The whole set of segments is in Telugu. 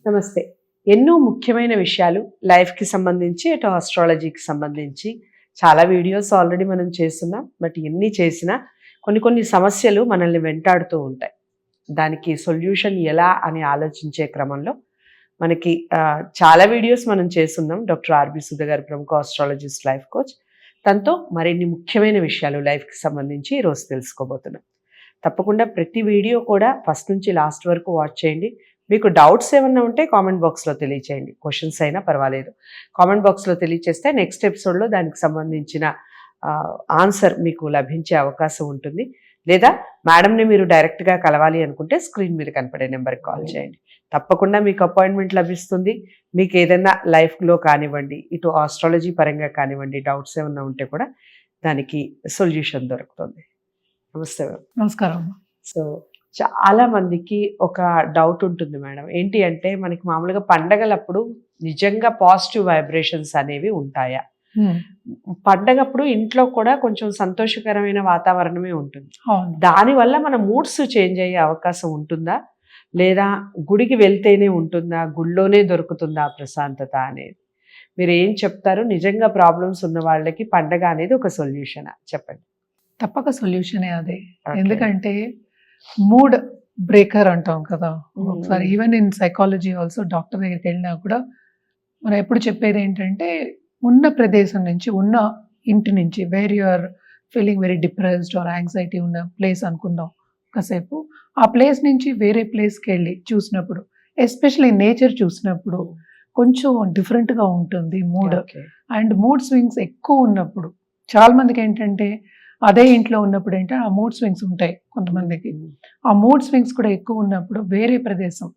నమస్తే. ఎన్నో ముఖ్యమైన విషయాలు లైఫ్‌కి సంబంధించి, అటు ఆస్ట్రాలజీకి సంబంధించి చాలా వీడియోస్ ఆల్రెడీ మనం చేస్తున్నాం. బట్ ఎన్ని చేసినా కొన్ని కొన్ని సమస్యలు మనల్ని వెంటాడుతూ ఉంటాయి. దానికి సొల్యూషన్ ఎలా అని ఆలోచించే క్రమంలో మనకి చాలా వీడియోస్ మనం చేసున్నాం. డాక్టర్ ఆర్‌బి సుధ గారు, ప్రముఖ ఆస్ట్రాలజిస్ట్, లైఫ్ కోచ్. తనతో మరిన్ని ముఖ్యమైన విషయాలు లైఫ్‌కి సంబంధించి ఈరోజు తెలుసుకోబోతున్నాం. తప్పకుండా ప్రతి వీడియో కూడా ఫస్ట్ నుంచి లాస్ట్ వరకు వాచ్ చేయండి. మీకు డౌట్స్ ఏమన్నా ఉంటే కామెంట్ బాక్స్లో తెలియచేయండి. క్వశ్చన్స్ అయినా పర్వాలేదు. కామెంట్ బాక్స్లో తెలియచేస్తే నెక్స్ట్ ఎపిసోడ్లో దానికి సంబంధించిన ఆన్సర్ మీకు లభించే అవకాశం ఉంటుంది. లేదా మేడంని మీరు డైరెక్ట్గా కలవాలి అనుకుంటే స్క్రీన్ మీద కనపడే నెంబర్కి కాల్ చేయండి. తప్పకుండా మీకు అపాయింట్మెంట్ లభిస్తుంది. మీకు ఏదైనా లైఫ్లో కానివ్వండి, ఇటు ఆస్ట్రాలజీ పరంగా కానివ్వండి, డౌట్స్ ఏమన్నా ఉంటే కూడా దానికి సొల్యూషన్ దొరుకుతుంది. నమస్తే మేడం. నమస్కారం. సో చాలా మందికి ఒక డౌట్ ఉంటుంది మేడం. ఏంటి అంటే మనకి మామూలుగా పండగలప్పుడు నిజంగా పాజిటివ్ వైబ్రేషన్స్ అనేవి ఉంటాయా? పండగప్పుడు ఇంట్లో కూడా కొంచెం సంతోషకరమైన వాతావరణమే ఉంటుంది. దానివల్ల మన మూడ్స్ చేంజ్ అయ్యే అవకాశం ఉంటుందా, లేదా గుడికి వెళ్తేనే ఉంటుందా, గుళ్ళోనే దొరుకుతుందా ప్రశాంతత అనేది? మీరు ఏం చెప్తారు? నిజంగా ప్రాబ్లమ్స్ ఉన్న వాళ్ళకి పండగ అనేది ఒక సొల్యూషనా? చెప్పండి. తప్పక సొల్యూషనే అదే. ఎందుకంటే మూడ్ బ్రేకర్ అంటాం కదా. ఒకసారి even in psychology also doctor దగ్గరికి వెళ్ళినా కూడా మనం ఎప్పుడు చెప్పేది ఏంటంటే, ఉన్న ప్రదేశం నుంచి, ఉన్న ఇంటి నుంచి, where you are feeling very depressed or anxiety ఉన్న ప్లేస్ అనుకుందాం కాసేపు, ఆ ప్లేస్ నుంచి వేరే ప్లేస్కి వెళ్ళి చూసినప్పుడు, ఎస్పెషల్లీ నేచర్ చూసినప్పుడు కొంచెం డిఫరెంట్గా ఉంటుంది మూడ్. అండ్ మూడ్ స్వింగ్స్ ఎక్కువ ఉన్నప్పుడు చాలా మందికి ఏంటంటే, అదే ఇంట్లో ఉన్నప్పుడు ఏంటంటే ఆ మూడ్ స్వింగ్స్ ఉంటాయి కొంతమందికి. ఆ మూడ్ స్వింగ్స్ కూడా ఎక్కువ ఉన్నప్పుడు వేరే ప్రదేశం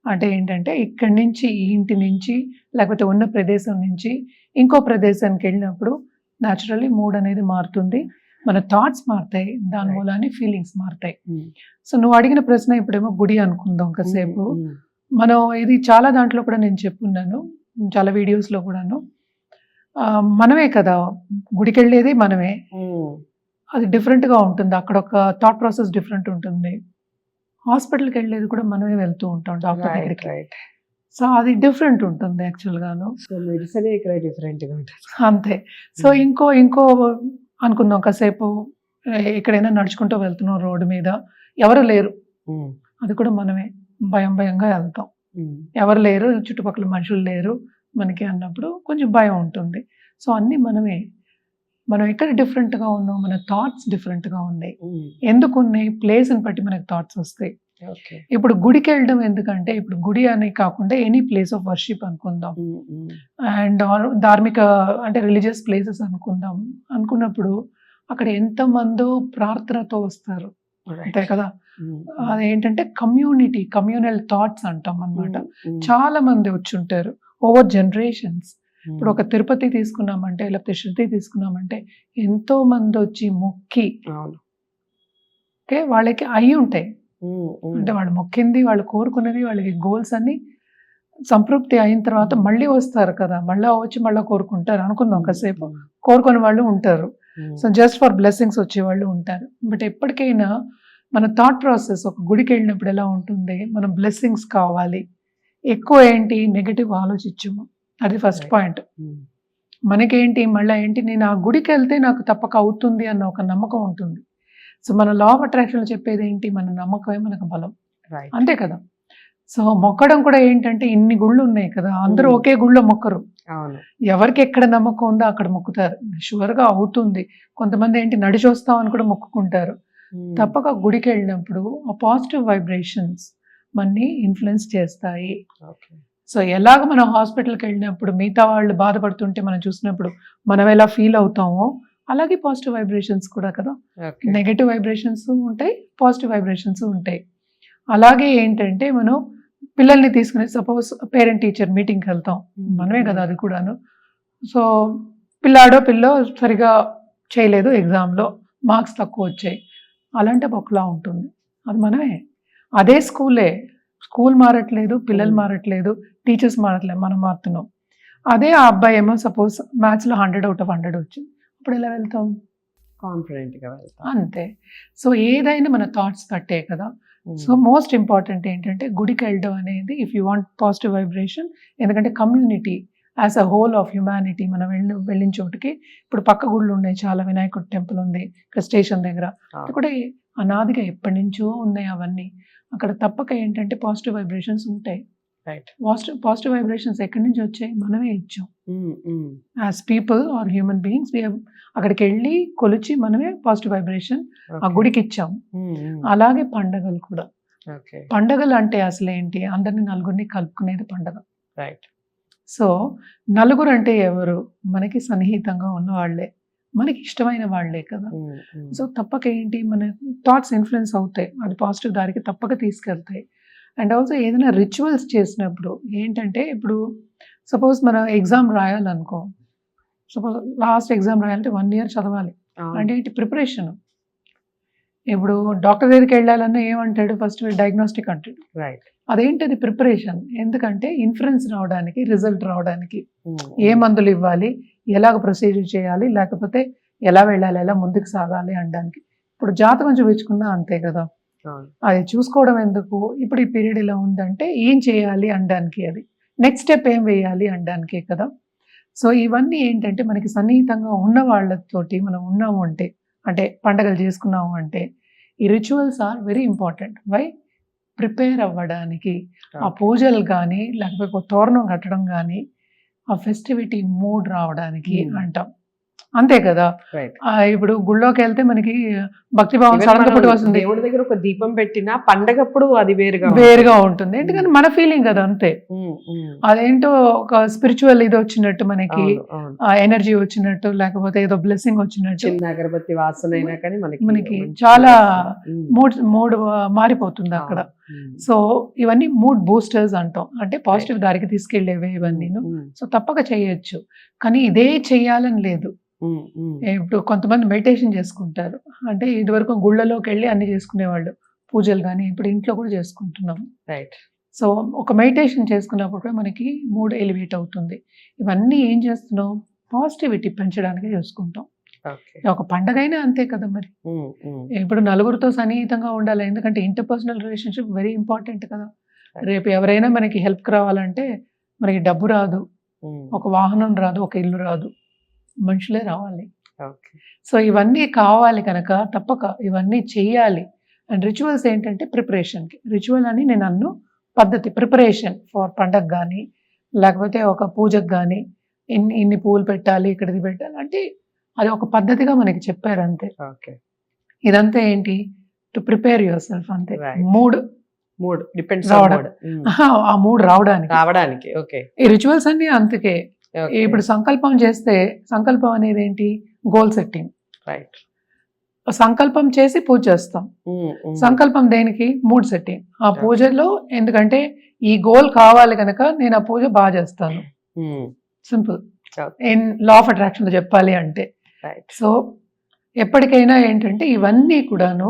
అంటే ఏంటంటే, ఇక్కడి నుంచి, ఈ ఇంటి నుంచి, లేకపోతే ఉన్న ప్రదేశం నుంచి ఇంకో ప్రదేశానికి వెళ్ళినప్పుడు న్యాచురల్లీ మూడ్ అనేది మారుతుంది. మన థాట్స్ మారుతాయి, దాని మూలాన్ని ఫీలింగ్స్ మారుతాయి. సో నువ్వు అడిగిన ప్రశ్న ఇప్పుడేమో గుడి అనుకుందాం కాసేపు. మనం ఇది చాలా దాంట్లో కూడా నేను చెప్పున్నాను, చాలా వీడియోస్లో కూడాను. మనమే కదా గుడికి వెళ్ళేది, మనమే. అది డిఫరెంట్గా ఉంటుంది. అక్కడ ఒక థాట్ ప్రాసెస్ డిఫరెంట్ ఉంటుంది. హాస్పిటల్కి వెళ్ళేది కూడా మనమే వెళ్తూ ఉంటాం డాక్టర్ దగ్గరికి. సో అది డిఫరెంట్ ఉంటుంది యాక్చువల్గాను. సో మెడిసిన్ ఇక్కడ డిఫరెంట్గా ఉంటుంది అంతే. సో ఇంకో అనుకుందాం కాసేపు, ఎక్కడైనా నడుచుకుంటూ వెళ్తున్నాం రోడ్డు మీద, ఎవరు లేరు, అది కూడా మనమే భయంగా వెళ్తాం. ఎవరు లేరు, చుట్టుపక్కల మనుషులు లేరు మనకి అన్నప్పుడు కొంచెం భయం ఉంటుంది. సో అన్నీ మనమే. మనం ఎక్కడ డిఫరెంట్గా ఉన్నాం, మన థాట్స్ డిఫరెంట్గా ఉన్నాయి. ఎందుకు ఉన్నాయి? ప్లేస్ని బట్టి మనకి థాట్స్ వస్తాయి. ఇప్పుడు గుడికి వెళ్ళడం ఎందుకంటే, ఇప్పుడు గుడి అని కాకుండా ఎనీ ప్లేస్ ఆఫ్ వర్షిప్ అనుకుందాం, అండ్ ధార్మిక అంటే రిలీజియస్ ప్లేసెస్ అనుకున్నప్పుడు అక్కడ ఎంతమందో ప్రార్థనతో వస్తారు, అంతే కదా. అదేంటంటే కమ్యూనల్ థాట్స్ అంటాం అన్నమాట. చాలా మంది వచ్చి ఉంటారు ఓవర్ జనరేషన్స్. ఇప్పుడు ఒక తిరుపతి తీసుకున్నామంటే, లేకపోతే శృతి తీసుకున్నామంటే, ఎంతో మంది వచ్చి మొక్కి, ఓకే, వాళ్ళకి అయి ఉంటాయి. అంటే వాళ్ళు మొక్కింది, వాళ్ళు కోరుకున్నది, వాళ్ళకి గోల్స్ అన్ని సంతృప్తి అయిన తర్వాత మళ్ళీ వస్తారు కదా, మళ్ళీ వచ్చి మళ్ళీ కోరుకుంటారు అనుకుందాం కాసేపు. కోరుకునే వాళ్ళు ఉంటారు, సో జస్ట్ ఫర్ బ్లెస్సింగ్స్ వచ్చే వాళ్ళు ఉంటారు. బట్ ఎప్పటికైనా మన థాట్ ప్రాసెస్ ఒక గుడికి వెళ్ళినప్పుడు ఎలా ఉంటుంది, మనం బ్లెస్సింగ్స్ కావాలి, ఎక్కువ ఏంటి నెగటివ్ ఆలోచించము. అది ఫస్ట్ పాయింట్. మనకేంటి మళ్ళీ ఏంటి, నేను ఆ గుడికి వెళ్తే నాకు తప్పక అవుతుంది అన్న ఒక నమ్మకం ఉంటుంది. సో మన లా ఆఫ్ అట్రాక్షన్ చెప్పేది ఏంటి, మన నమ్మకమే మనకు బలం, అంతే కదా. సో మొక్కడం కూడా ఏంటంటే, ఇన్ని గుళ్ళు ఉన్నాయి కదా, అందరూ ఒకే గుళ్ళో మొక్కరు. ఎవరికి ఎక్కడ నమ్మకం ఉందో అక్కడ మొక్కుతారు, షూర్గా అవుతుంది. కొంతమంది ఏంటి నడిచి వస్తామని కూడా మొక్కుకుంటారు. తప్పక గుడికి వెళ్ళినప్పుడు ఆ పాజిటివ్ వైబ్రేషన్స్ మనని ఇన్ఫ్లుయెన్స్ చేస్తాయి. సో ఎలాగ మనం హాస్పిటల్కి వెళ్ళినప్పుడు మిగతా వాళ్ళు బాధపడుతుంటే మనం చూసినప్పుడు మనం ఎలా ఫీల్ అవుతామో, అలాగే పాజిటివ్ వైబ్రేషన్స్ కూడా కదా. నెగటివ్ వైబ్రేషన్స్ ఉంటాయి, పాజిటివ్ వైబ్రేషన్స్ ఉంటాయి. అలాగే ఏంటంటే, మనం పిల్లల్ని తీసుకుని సపోజ్ పేరెంట్ టీచర్ మీటింగ్కి వెళ్తాం, మనమే కదా అది కూడాను. సో పిల్లో సరిగా చేయలేదు, ఎగ్జామ్లో మార్క్స్ తక్కువ వచ్చాయి, అలాంటి ఒకలా ఉంటుంది, అది మనమే. అదే స్కూల్ మారట్లేదు, పిల్లలు మారట్లేదు, టీచర్స్ మారట్లేదు, మనం మారుతున్నాం. అదే ఆ అబ్బాయి ఏమో సపోజ్ మ్యాథ్స్లో 100 out of 100 వచ్చింది, అప్పుడు ఎలా వెళ్తాం? కాన్ఫిడెంట్గా వెళ్తాం, అంతే. సో ఏదైనా మన థాట్స్ బట్టే కదా. సో మోస్ట్ ఇంపార్టెంట్ ఏంటంటే గుడికి వెళ్ళడం అనేది if you want positive vibration, ఎందుకంటే community as a whole of humanity మనం వెళ్ళిన చోటుకి ఇప్పుడు పక్క గుళ్ళు ఉన్నాయి, చాలా వినాయకుడి టెంపుల్ ఉంది ఇక్కడ స్టేషన్ దగ్గర, అది కూడా అనాదిగా ఎప్పటి నుంచో ఉన్నాయి అవన్నీ. అక్కడ తప్పక ఏంటంటే పాజిటివ్ వైబ్రేషన్స్ ఉంటాయి. రైట్. పాజిటివ్ వైబ్రేషన్స్ ఎక్కడి నుంచి వచ్చాయి? మనమే ఇచ్చాం. As people or human beings అక్కడికి వెళ్ళి కొలిచి మనమే పాజిటివ్ వైబ్రేషన్ ఆ గుడికి ఇచ్చాం. అలాగే పండగలు కూడా. పండగలు అంటే అసలు ఏంటి? అందరిని నలుగురిని కలుపుకునేది పండగ. రైట్. సో నలుగురు అంటే ఎవరు? మనకి సన్నిహితంగా ఉన్న వాళ్ళే, మనకి ఇష్టమైన వాళ్ళే కదా. సో తప్పక ఏంటి, మన థాట్స్ ఇన్ఫ్లుయెన్స్ అవుతాయి, అది పాజిటివ్ దారికి తప్పక తీసుకెళ్తాయి. అండ్ ఆల్సో ఏదైనా రిచువల్స్ చేసినప్పుడు ఏంటంటే, ఇప్పుడు సపోజ్ మనం ఎగ్జామ్ రాయాలనుకో, సపోజ్ లాస్ట్ ఎగ్జామ్ రాయాలంటే 1 year చదవాలి అంటే ఏంటి? ప్రిపరేషన్. ఇప్పుడు డాక్టర్ దగ్గరికి వెళ్ళాలన్నా ఏమంటాడు? ఫస్ట్ డయాగ్నోస్టిక్ అంటాడు. రైట్. అదేంటది? ప్రిపరేషన్. ఎందుకంటే ఇన్ఫరెన్స్ రావడానికి, రిజల్ట్ రావడానికి, ఏ మందులు ఇవ్వాలి, ఎలాగ ప్రొసీజర్ చేయాలి, లేకపోతే ఎలా వెళ్ళాలి, ఎలా ముందుకు సాగాలి అనడానికి. ఇప్పుడు జాతకం చూపించుకున్నా అంతే కదా, అది చూసుకోవడం ఎందుకు? ఇప్పుడు ఈ పీరియడ్ ఇలా ఉందంటే ఏం చేయాలి అనడానికి, అది నెక్స్ట్ స్టెప్ ఏం వేయాలి అనడానికే కదా. సో ఇవన్నీ ఏంటంటే మనకి సన్నిహితంగా ఉన్న వాళ్ళతోటి మనం ఉన్నాము అంటే పండగలు చేసుకున్నాము అంటే ఈ rituals are very important. Why? Prepare అవ్వడానికి, ఆ పూజలు కానీ లేకపోతే ఒక తోరణం కట్టడం కానీ, ఆ ఫెస్టివిటీ మూడ్ రావడానికి అంటాం, అంతే కదా. ఇప్పుడు గుళ్ళోకి వెళ్తే మనకి భక్తిభావం సడన్గా పుట్టుకొస్తుంది. దేవుడి దగ్గర ఒక దీపం పెట్టినా పండగప్పుడు అది వేరుగా ఉంటుంది, ఎందుకంటే మన ఫీలింగ్ కదా అంతే. అదేంటో ఒక స్పిరిచువల్ ఇది వచ్చినట్టు, మనకి ఎనర్జీ వచ్చినట్టు, లేకపోతే ఏదో బ్లెస్సింగ్ వచ్చినట్టు, చిన్న అగరబత్తి వాసన అయినా కానీ మనకి చాలా మూడ్ మారిపోతుంది అక్కడ. సో ఇవన్నీ మూడ్ బూస్టర్స్ అంటాం, అంటే పాజిటివ్ దారికి తీసుకెళ్లేవే ఇవన్నీ. సో తప్పక చేయొచ్చు, కానీ ఇదే చెయ్యాలని లేదు. ఇప్పుడు కొంతమంది మెడిటేషన్ చేసుకుంటారు, అంటే ఇదివరకు గుళ్ళలోకి వెళ్ళి అన్ని చేసుకునేవాళ్ళు పూజలు, కానీ ఇప్పుడు ఇంట్లో కూడా చేసుకుంటున్నాం. రైట్. సో ఒక మెడిటేషన్ చేసుకున్నప్పుడు కూడా మనకి మూడ్ ఎలివేట్ అవుతుంది. ఇవన్నీ ఏం చేస్తున్నాం? పాజిటివిటీ పెంచడానికి చేసుకుంటాం. ఒక పండగ అయినా అంతే కదా మరి. ఇప్పుడు నలుగురితో సన్నిహితంగా ఉండాలి, ఎందుకంటే ఇంటర్పర్సనల్ రిలేషన్షిప్ వెరీ ఇంపార్టెంట్ కదా. రేపు ఎవరైనా మనకి హెల్ప్ రావాలంటే మనకి డబ్బు రాదు, ఒక వాహనం రాదు, ఒక ఇల్లు రాదు, మనుషులే రావాలి. సో ఇవన్నీ కావాలి కనుక తప్పక ఇవన్నీ చెయ్యాలి. అండ్ రిచువల్స్ ఏంటంటే ప్రిపరేషన్కి. రిచువల్ అని నేను అన్ను పద్ధతి, ప్రిపరేషన్ ఫర్ పండగ కానీ లేకపోతే ఒక పూజకు కానీ ఇన్ని పూలు పెట్టాలి, ఇక్కడిది పెట్టాలి అంటే అది ఒక పద్ధతిగా మనకి చెప్పారు అంతే. ఇదంతా ఏంటి? టు ప్రిపేర్ యువర్ సెల్ఫ్ అంతే. మూడ్ డిపెండ్స్ ఆ మూడ్ రావడానికి. ఈ రిచువల్స్ అన్ని అందుకే. ఇప్పుడు సంకల్పం చేస్తే, సంకల్పం అనేది ఏంటి? Goal setting. రైట్. సంకల్పం చేసి పూజ చేస్తాం. సంకల్పం దేనికి? Mood setting. ఆ పూజలో ఎందుకంటే ఈ గోల్ కావాలి కనుక నేను ఆ పూజ బాగా చేస్తాను. Simple. In law of attraction లో చెప్పాలి అంటే. సో ఎప్పటికైనా ఏంటంటే ఇవన్నీ కూడాను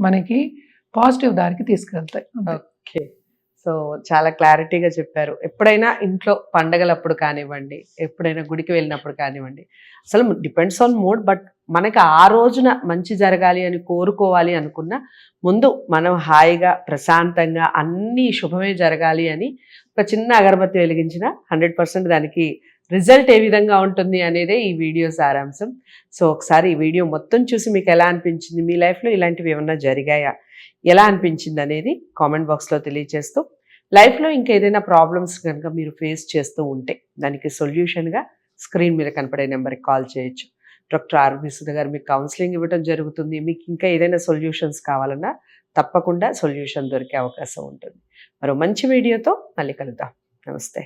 మనకి పాజిటివ్ దారికి తీసుకెళ్తాయి. ఓకే. సో చాలా క్లారిటీగా చెప్పారు. ఎప్పుడైనా ఇంట్లో పండగలప్పుడు కానివ్వండి, ఎప్పుడైనా గుడికి వెళ్ళినప్పుడు కానివ్వండి, అసలు డిపెండ్స్ ఆన్ మూడ్. బట్ మనకి ఆ రోజున మంచి జరగాలి అని కోరుకోవాలి అనుకున్న ముందు మనం హాయిగా ప్రశాంతంగా అన్నీ శుభమే జరగాలి అని ఒక చిన్న అగరబత్తి వెలిగించిన 100% దానికి రిజల్ట్ ఏ విధంగా ఉంటుంది అనేదే ఈ వీడియో సారాంశం. సో ఒకసారి ఈ వీడియో మొత్తం చూసి మీకు ఎలా అనిపించింది, మీ లైఫ్లో ఇలాంటివి ఏమన్నా జరిగాయా, ఎలా అనిపించింది అనేది కామెంట్ బాక్స్లో తెలియజేస్తూ, లైఫ్లో ఇంకా ఏదైనా ప్రాబ్లమ్స్ కనుక మీరు ఫేస్ చేస్తూ ఉంటే దానికి సొల్యూషన్గా స్క్రీన్ మీద కనపడే నెంబర్కి కాల్ చేయొచ్చు. డాక్టర్ ఆర్వి సుధ గారు మీకు కౌన్సిలింగ్ ఇవ్వడం జరుగుతుంది. మీకు ఇంకా ఏదైనా సొల్యూషన్స్ కావాలన్నా తప్పకుండా సొల్యూషన్ దొరికే అవకాశం ఉంటుంది. మరో మంచి వీడియోతో మళ్ళీ కలుద్దాం. నమస్తే.